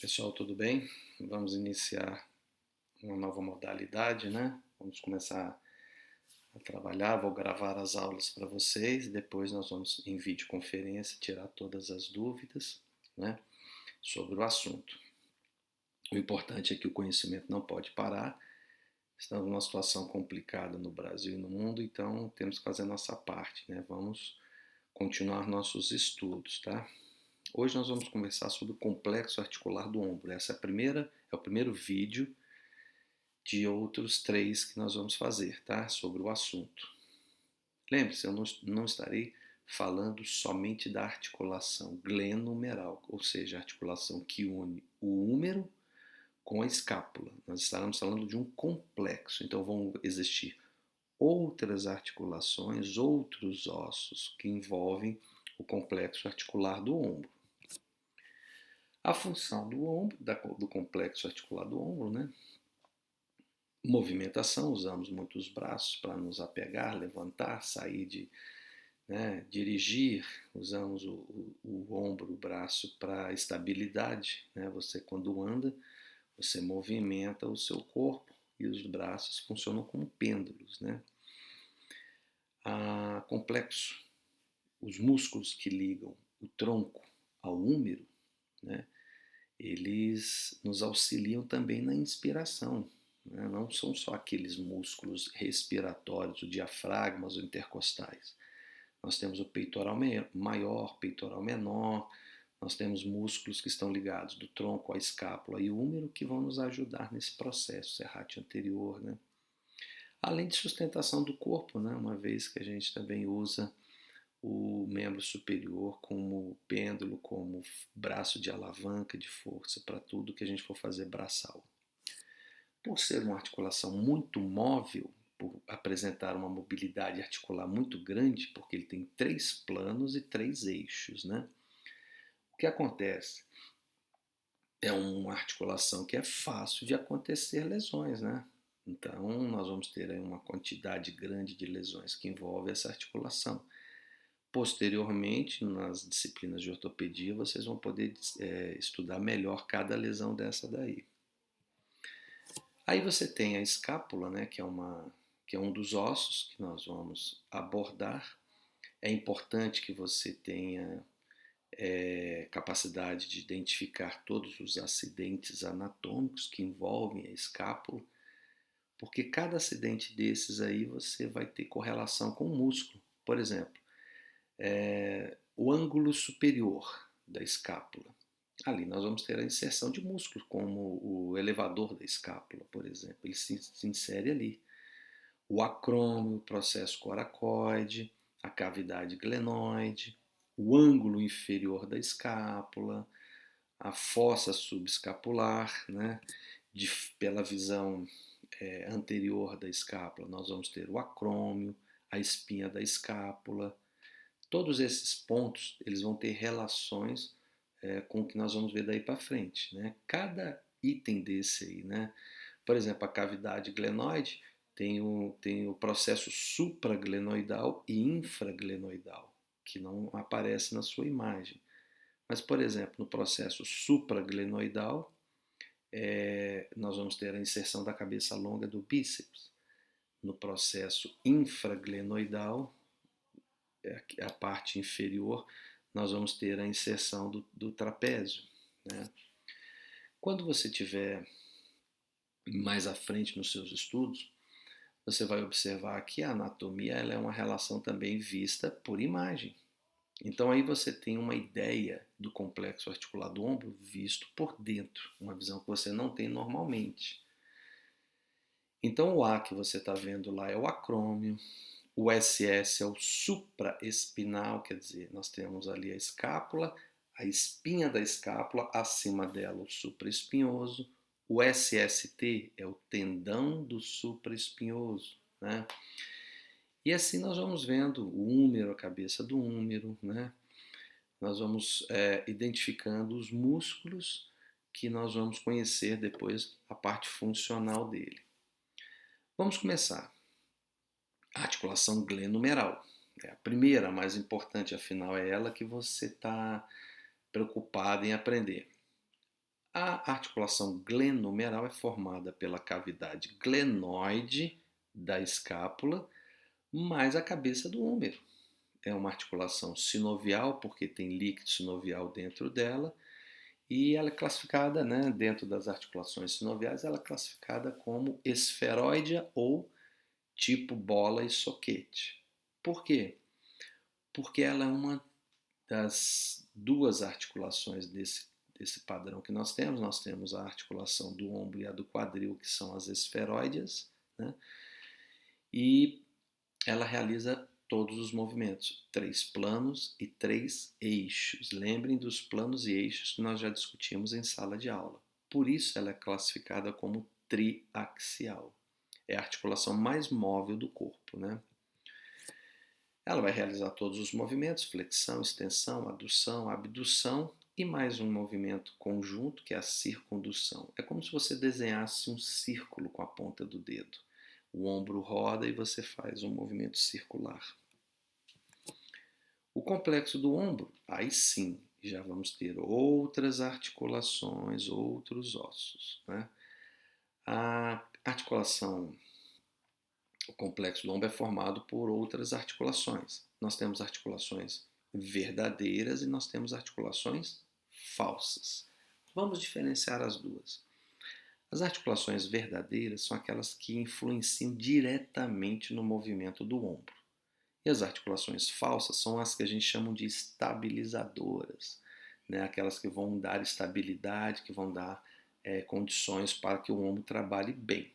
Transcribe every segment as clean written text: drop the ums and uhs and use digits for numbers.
Pessoal, tudo bem? Vamos iniciar uma nova modalidade, né? Vamos começar a trabalhar. Vou gravar as aulas para vocês, depois nós vamos, em videoconferência, tirar todas as dúvidas, né, sobre o assunto. O importante é que o conhecimento não pode parar. Estamos numa situação complicada no Brasil e no mundo, então temos que fazer a nossa parte, né? Vamos continuar nossos estudos, tá? Hoje nós vamos conversar sobre o complexo articular do ombro. Essa é o primeiro vídeo de outros 3 que nós vamos fazer, tá? Sobre o assunto. Lembre-se, eu não estarei falando somente da articulação glenohumeral, ou seja, a articulação que une o húmero com a escápula. Nós estaremos falando de um complexo, então vão existir outras articulações, outros ossos que envolvem o complexo articular do ombro. A função do ombro, do complexo articular do ombro, né? Movimentação, usamos muito os braços para nos apegar, levantar, sair né, dirigir, usamos o ombro, o braço para estabilidade, né? Você quando anda, você movimenta o seu corpo e os braços funcionam como pêndulos, né? Complexo, os músculos que ligam o tronco ao húmero, né? Eles nos auxiliam também na inspiração, né? Não são só aqueles músculos respiratórios, o diafragma, os intercostais. Nós temos o peitoral maior, peitoral menor, nós temos músculos que estão ligados do tronco à escápula e úmero que vão nos ajudar nesse processo, serrátil anterior, né? Além de sustentação do corpo, né? Uma vez que a gente também usa o membro superior como pêndulo, como braço de alavanca de força para tudo que a gente for fazer braçal. Por ser uma articulação muito móvel, por apresentar uma mobilidade articular muito grande, porque ele tem 3 planos e 3 eixos, né? O que acontece? É uma articulação que é fácil de acontecer lesões, né? Então, nós vamos ter aí uma quantidade grande de lesões que envolve essa articulação. Posteriormente, nas disciplinas de ortopedia, vocês vão poder estudar melhor cada lesão dessa daí. Aí você tem a escápula, né, que é um dos ossos que nós vamos abordar. É importante que você tenha capacidade de identificar todos os acidentes anatômicos que envolvem a escápula, porque cada acidente desses aí você vai ter correlação com o músculo. Por exemplo, o ângulo superior da escápula. Ali nós vamos ter a inserção de músculos, como o elevador da escápula, por exemplo. Ele se insere ali. O acrômio, o processo coracoide, a cavidade glenoide, o ângulo inferior da escápula, a fossa subescapular, né? Pela visão anterior da escápula, nós vamos ter o acrômio, a espinha da escápula. Todos esses pontos eles vão ter relações com o que nós vamos ver daí para frente, né? Cada item desse aí, né? Por exemplo, a cavidade glenoide tem o processo supraglenoidal e infraglenoidal, que não aparece na sua imagem. Mas, por exemplo, no processo supraglenoidal, nós vamos ter a inserção da cabeça longa do bíceps. No processo infraglenoidal, a parte inferior, nós vamos ter a inserção do trapézio, né? Quando você tiver mais à frente nos seus estudos, você vai observar que a anatomia ela é uma relação também vista por imagem. Então aí você tem uma ideia do complexo articular do ombro visto por dentro, uma visão que você não tem normalmente. Então o A que você está vendo lá é o acrômio, o SS é o supraespinal, quer dizer, nós temos ali a escápula, a espinha da escápula, acima dela o supraespinhoso, o SST é o tendão do supraespinhoso, né? E assim nós vamos vendo o húmero, a cabeça do húmero, né? Nós vamos identificando os músculos que nós vamos conhecer depois a parte funcional dele. Vamos começar. A articulação glenohumeral. É a primeira, a mais importante, afinal é ela que você está preocupado em aprender. A articulação glenomeral é formada pela cavidade glenoide da escápula mais a cabeça do húmero. É uma articulação sinovial, porque tem líquido sinovial dentro dela, e ela é classificada, né, dentro das articulações sinoviais, ela é classificada como esferoide ou tipo bola e soquete. Por quê? Porque ela é uma das duas articulações desse padrão que nós temos. Nós temos a articulação do ombro e a do quadril, que são as esferoides, né? E ela realiza todos os movimentos, 3 planos e 3 eixos. Lembrem dos planos e eixos que nós já discutimos em sala de aula. Por isso ela é classificada como triaxial. É a articulação mais móvel do corpo, né? Ela vai realizar todos os movimentos, flexão, extensão, adução, abdução e mais um movimento conjunto, que é a circundução. É como se você desenhasse um círculo com a ponta do dedo. O ombro roda e você faz um movimento circular. O complexo do ombro, aí sim, já vamos ter outras articulações, outros ossos, né? A articulação, o complexo do ombro é formado por outras articulações. Nós temos articulações verdadeiras e nós temos articulações falsas. Vamos diferenciar as duas. As articulações verdadeiras são aquelas que influenciam diretamente no movimento do ombro. E as articulações falsas são as que a gente chama de estabilizadoras, né? Aquelas que vão dar estabilidade, que vão dar condições para que o ombro trabalhe bem.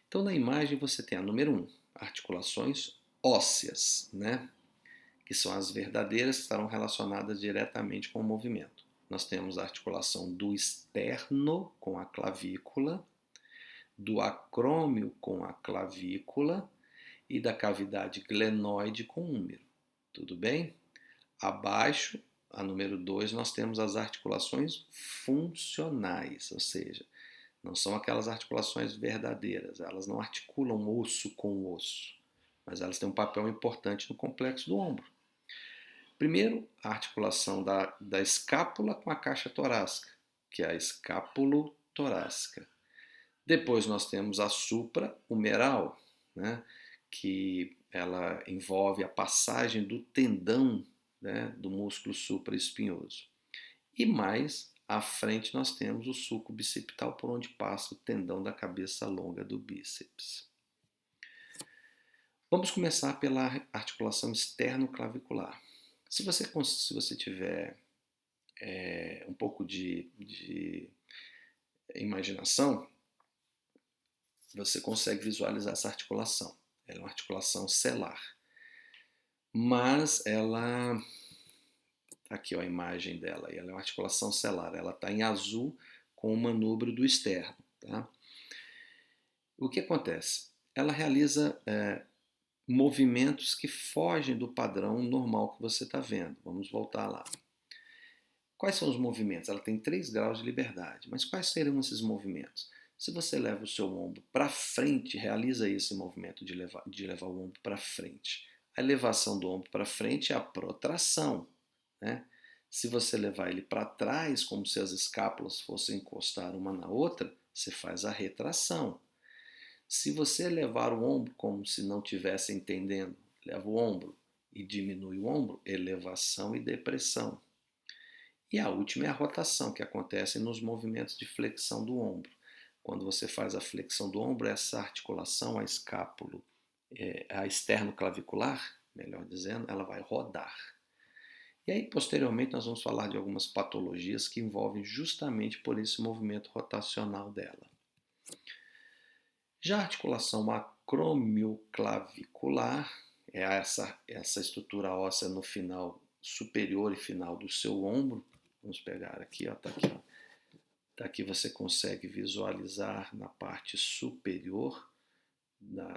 Então, na imagem você tem a número 1, articulações ósseas, né? Que são as verdadeiras, que estarão relacionadas diretamente com o movimento. Nós temos a articulação do esterno com a clavícula, do acrômio com a clavícula e da cavidade glenoide com o húmero. Tudo bem? Abaixo, a número 2, nós temos as articulações funcionais, ou seja, não são aquelas articulações verdadeiras, elas não articulam osso com osso, mas elas têm um papel importante no complexo do ombro. Primeiro, a articulação da escápula com a caixa torácica, que é a escápulo-torácica. Depois nós temos a supra-humeral, né, que ela envolve a passagem do tendão, né, do músculo supraespinhoso. E mais à frente nós temos o sulco bicipital, por onde passa o tendão da cabeça longa do bíceps. Vamos começar pela articulação externo-clavicular. Se você tiver um pouco de imaginação, você consegue visualizar essa articulação. Ela é uma articulação celular, mas ela, aqui ó, a imagem dela, ela é uma articulação celular, ela está em azul com o manúbrio do externo. Tá? O que acontece? Ela realiza movimentos que fogem do padrão normal que você está vendo. Vamos voltar lá. Quais são os movimentos? Ela tem 3 graus de liberdade, mas quais seriam esses movimentos? Se você leva o seu ombro para frente, realiza esse movimento de levar o ombro para frente. A elevação do ombro para frente é a protração, né? Se você levar ele para trás, como se as escápulas fossem encostar uma na outra, você faz a retração. Se você levar o ombro como se não estivesse entendendo, leva o ombro e diminui o ombro, elevação e depressão. E a última é a rotação, que acontece nos movimentos de flexão do ombro. Quando você faz a flexão do ombro, essa articulação, a escápulo, a externo-clavicular, melhor dizendo, ela vai rodar. E aí, posteriormente, nós vamos falar de algumas patologias que envolvem justamente por esse movimento rotacional dela. Já a articulação acromioclavicular é essa estrutura óssea no final superior e final do seu ombro. Vamos pegar aqui, ó, tá aqui, ó. Daqui você consegue visualizar na parte superior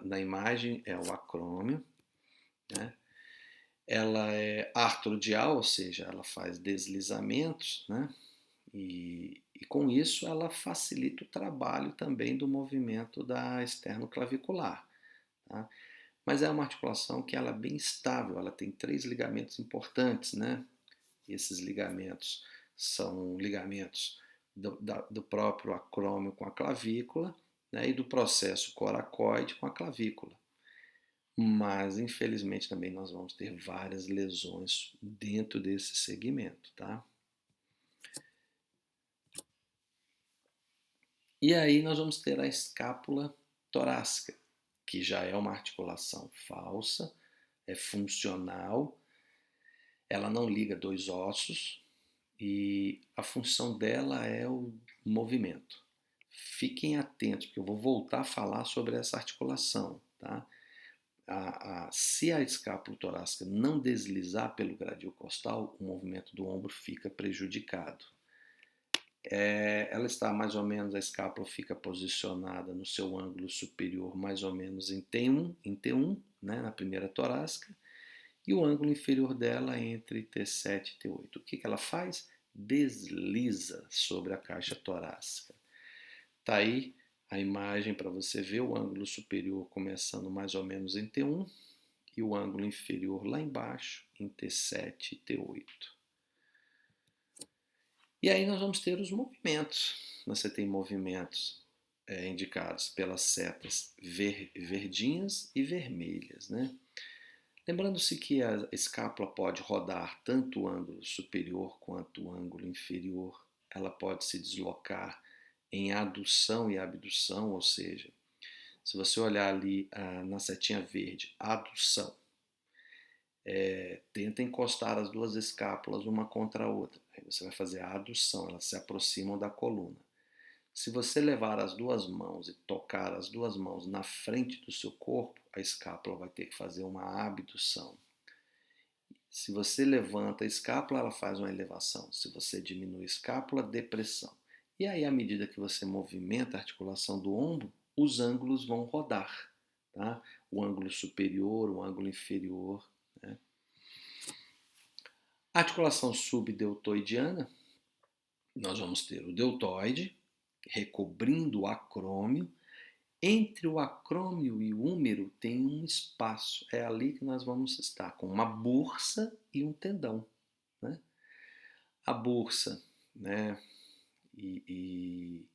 na imagem, é o acrômio, né? Ela é artrodial, ou seja, ela faz deslizamentos, né? E com isso ela facilita o trabalho também do movimento da esternoclavicular, tá? Mas é uma articulação que ela é bem estável, ela tem 3 ligamentos importantes, né? Esses ligamentos são ligamentos do próprio acrômio com a clavícula, né, e do processo coracoide com a clavícula. Mas, infelizmente, também nós vamos ter várias lesões dentro desse segmento, tá? E aí nós vamos ter a escápula torácica, que já é uma articulação falsa, é funcional, ela não liga dois ossos e a função dela é o movimento. Fiquem atentos, porque eu vou voltar a falar sobre essa articulação, tá? Se a escápula torácica não deslizar pelo gradil costal, o movimento do ombro fica prejudicado. Ela está mais ou menos, a escápula fica posicionada no seu ângulo superior mais ou menos em T1, né, na primeira torácica, e o ângulo inferior dela entre T7 e T8. O que ela faz? Desliza sobre a caixa torácica. Tá aí a imagem para você ver o ângulo superior começando mais ou menos em T1 e o ângulo inferior lá embaixo em T7 e T8. E aí nós vamos ter os movimentos. Você tem movimentos indicados pelas setas verdinhas e vermelhas, né? Lembrando-se que a escápula pode rodar tanto o ângulo superior quanto o ângulo inferior. Ela pode se deslocar em adução e abdução, ou seja, se você olhar ali na setinha verde, adução, tenta encostar as duas escápulas uma contra a outra. Aí você vai fazer a adução, elas se aproximam da coluna. Se você levar as duas mãos e tocar as duas mãos na frente do seu corpo, a escápula vai ter que fazer uma abdução. Se você levanta a escápula, ela faz uma elevação. Se você diminui a escápula, depressão. E aí, à medida que você movimenta a articulação do ombro, os ângulos vão rodar. Tá? O ângulo superior, o ângulo inferior. Né? A articulação subdeltoidiana, nós vamos ter o deltoide, recobrindo o acrômio. Entre o acrômio e o húmero tem um espaço. É ali que nós vamos estar, com uma bursa e um tendão. Né? A bursa, né, e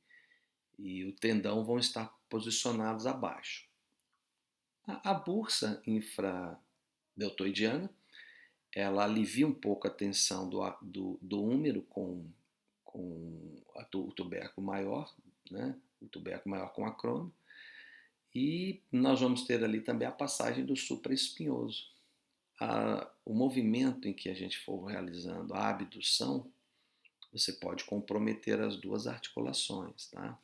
o tendão vão estar posicionados abaixo. A bursa infradeltoidiana, ela alivia um pouco a tensão do húmero com o tubérculo maior, né, o tubérculo maior com acrômio, e nós vamos ter ali também a passagem do supraespinhoso. O movimento em que a gente for realizando a abdução, você pode comprometer as duas articulações, tá?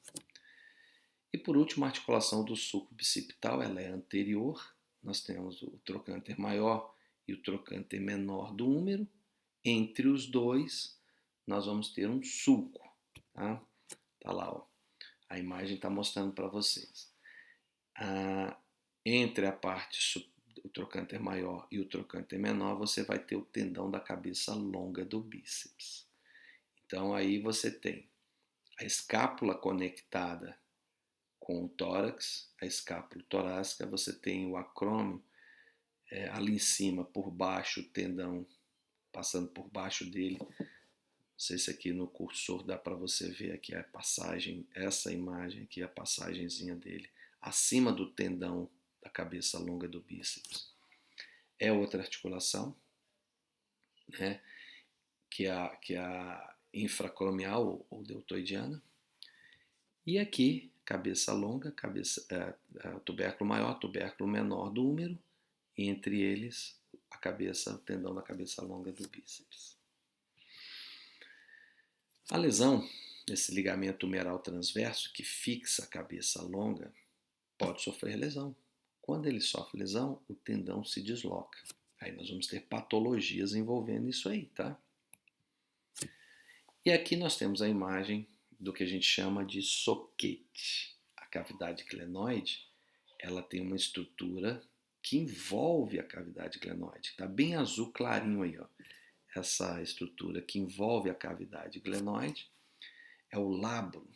E por último, a articulação do sulco bicipital, ela é anterior. Nós temos o trocânter maior e o trocânter menor do húmero. Entre os dois, nós vamos ter um sulco, tá? Tá lá, ó. A imagem está mostrando para vocês. Entre a parte o trocânter maior e o trocânter menor, você vai ter o tendão da cabeça longa do bíceps. Então aí você tem a escápula conectada com o tórax, a escápula torácica, você tem o acrômio ali em cima, por baixo, o tendão passando por baixo dele. Não sei se aqui no cursor dá para você ver aqui a passagem, essa imagem aqui, a passagenzinha dele, acima do tendão da cabeça longa do bíceps. É outra articulação, né, que é a infracromial ou deltoidiana. E aqui, cabeça longa, tubérculo maior, tubérculo menor do húmero, e entre eles o tendão da cabeça longa do bíceps. A lesão desse ligamento humeral transverso que fixa a cabeça longa pode sofrer lesão. Quando ele sofre lesão, o tendão se desloca. Aí nós vamos ter patologias envolvendo isso aí, tá? E aqui nós temos a imagem do que a gente chama de soquete. A cavidade glenoide, ela tem uma estrutura que envolve a cavidade glenoide. Está bem azul clarinho aí, ó. Essa estrutura que envolve a cavidade glenoide é o labrum,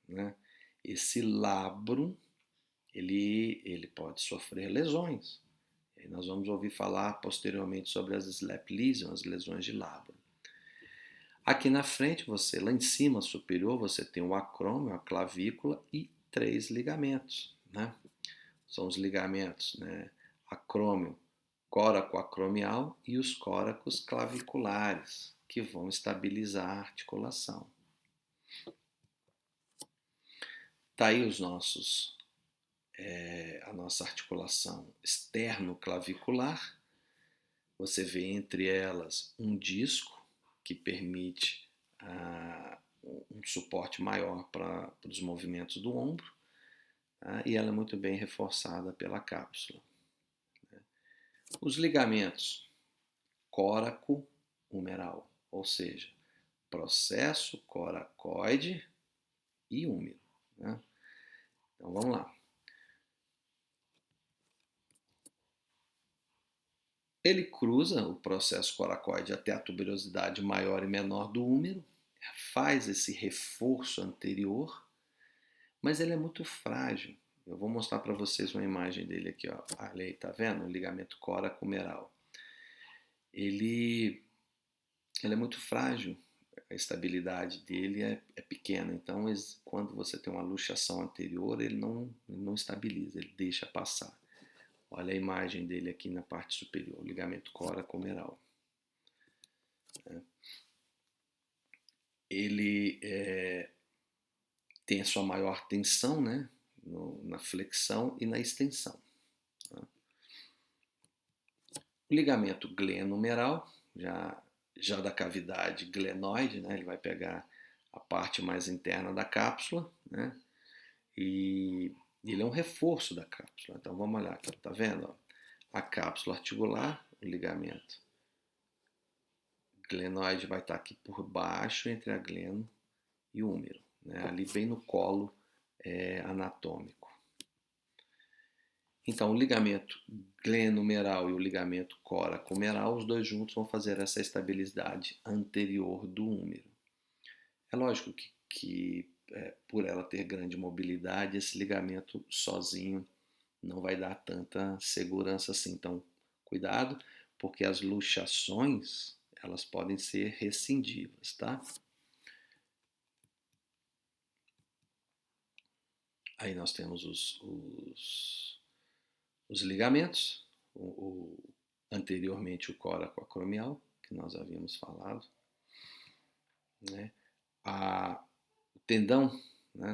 né? Esse labrum, ele pode sofrer lesões. E nós vamos ouvir falar posteriormente sobre as slap lesions, as lesões de labrum. Aqui na frente, você, lá em cima, superior, você tem o acrômio, a clavícula e 3 ligamentos, né? São os ligamentos, né? Acrômio, córaco acromial e os córacos claviculares, que vão estabilizar a articulação. Tá aí a nossa articulação externo-clavicular. Você vê entre elas um disco que permite um suporte maior para os movimentos do ombro, tá? E ela é muito bem reforçada pela cápsula. Os ligamentos córaco-humeral, ou seja, processo coracoide e húmero, né? Então vamos lá. Ele cruza o processo coracoide até a tuberosidade maior e menor do húmero, faz esse reforço anterior, mas ele é muito frágil. Eu vou mostrar para vocês uma imagem dele aqui, ó. Olha aí, tá vendo? O ligamento coraco-humeral. Ele é muito frágil, a estabilidade dele é pequena, então quando você tem uma luxação anterior, ele não estabiliza, ele deixa passar. Olha a imagem dele aqui na parte superior, o ligamento coraco-humeral. Ele tem a sua maior tensão, né, na flexão e na extensão. Tá? O ligamento glenohumeral, já da cavidade glenoide, né, ele vai pegar a parte mais interna da cápsula, né, e ele é um reforço da cápsula. Então vamos olhar aqui, tá vendo? Ó? A cápsula articular, o ligamento glenoide vai estar aqui por baixo entre a gleno e o húmero, né? Ali bem no colo anatômico. Então, o ligamento glenohumeral e o ligamento coracohumeral, os dois juntos vão fazer essa estabilidade anterior do húmero. É lógico que por ela ter grande mobilidade, esse ligamento sozinho não vai dar tanta segurança assim. Então, cuidado, porque as luxações elas podem ser rescindivas, tá? Aí nós temos os ligamentos, anteriormente o córaco acromial, que nós havíamos falado, né? O tendão, né,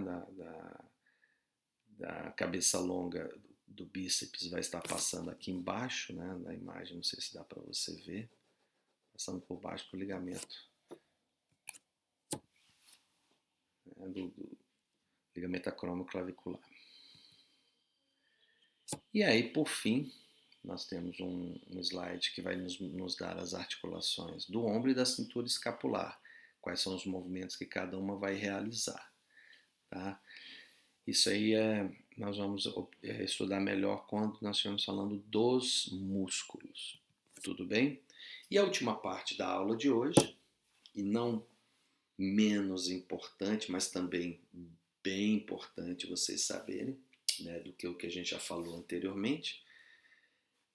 da cabeça longa do bíceps vai estar passando aqui embaixo, né, na imagem, não sei se dá para você ver, passando por baixo do ligamento, né, do ligamento acromioclavicular. E aí, por fim, nós temos um slide que vai nos dar as articulações do ombro e da cintura escapular, quais são os movimentos que cada uma vai realizar, tá? Isso aí nós vamos estudar melhor quando nós estivermos falando dos músculos, tudo bem? E a última parte da aula de hoje, e não menos importante, mas também bem importante vocês saberem, né, do que o que a gente já falou anteriormente,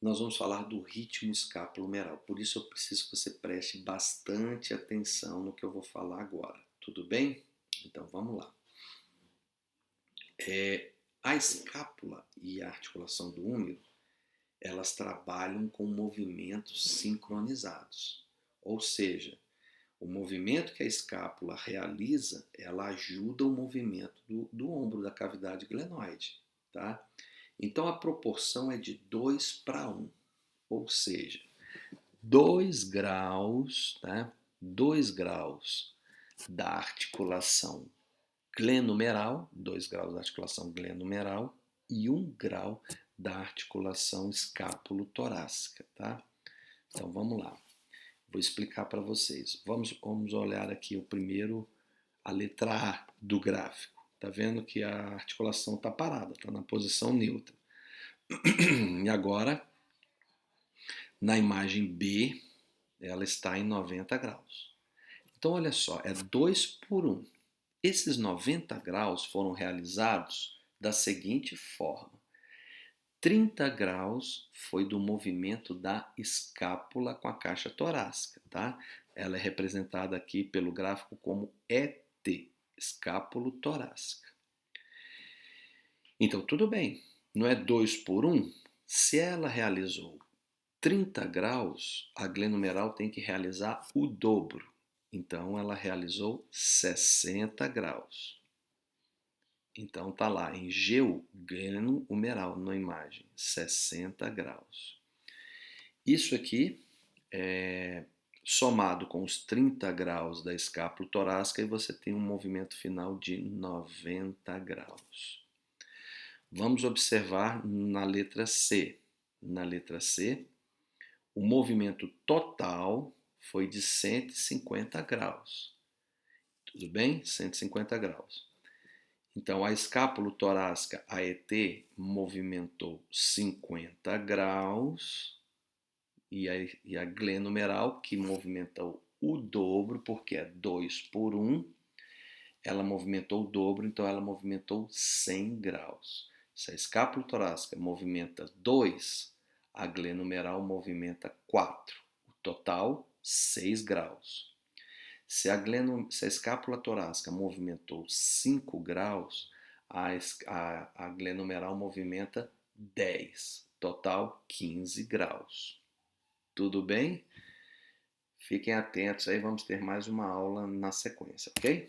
nós vamos falar do ritmo escapulo-humeral. Por isso eu preciso que você preste bastante atenção no que eu vou falar agora, tudo bem? Então vamos lá. A escápula e a articulação do húmero, elas trabalham com movimentos sincronizados. Ou seja, o movimento que a escápula realiza, ela ajuda o movimento do ombro, da cavidade glenoide. Tá? Então a proporção é de 2:1. Ou seja, 2 graus, tá? 2 graus da articulação glenohumeral, 2 graus da articulação glenohumeral e 1 grau da articulação escápulo-torácica, tá? Então vamos lá, vou explicar para vocês. Vamos olhar aqui a letra A do gráfico. Tá vendo que a articulação está parada, está na posição neutra. E agora, na imagem B, ela está em 90 graus. Então olha só, é 2:1. Esses 90 graus foram realizados da seguinte forma: 30 graus foi do movimento da escápula com a caixa torácica, tá? Ela é representada aqui pelo gráfico como ET, escápulo-torácica. Então, tudo bem, não é 2 por 1? Se ela realizou 30 graus, a glenumeral tem que realizar o dobro. Então, ela realizou 60 graus. Então, tá lá em GU, glenohumeral, na imagem, 60 graus. Isso aqui é somado com os 30 graus da escápula torácica e você tem um movimento final de 90 graus. Vamos observar na letra C. Na letra C, o movimento total foi de 150 graus. Tudo bem? 150 graus. Então, a escápula torácica AET movimentou 50 graus e a glenumeral, que movimentou o dobro, porque é 2 por 1, ela movimentou o dobro, então ela movimentou 100 graus. Se a escápula torácica movimenta 2, a glenumeral movimenta 4. O total, 6 graus. Se a escápula torácica movimentou 5 graus, a glenumeral movimenta 10. Total, 15 graus. Tudo bem? Fiquem atentos aí, vamos ter mais uma aula na sequência, ok?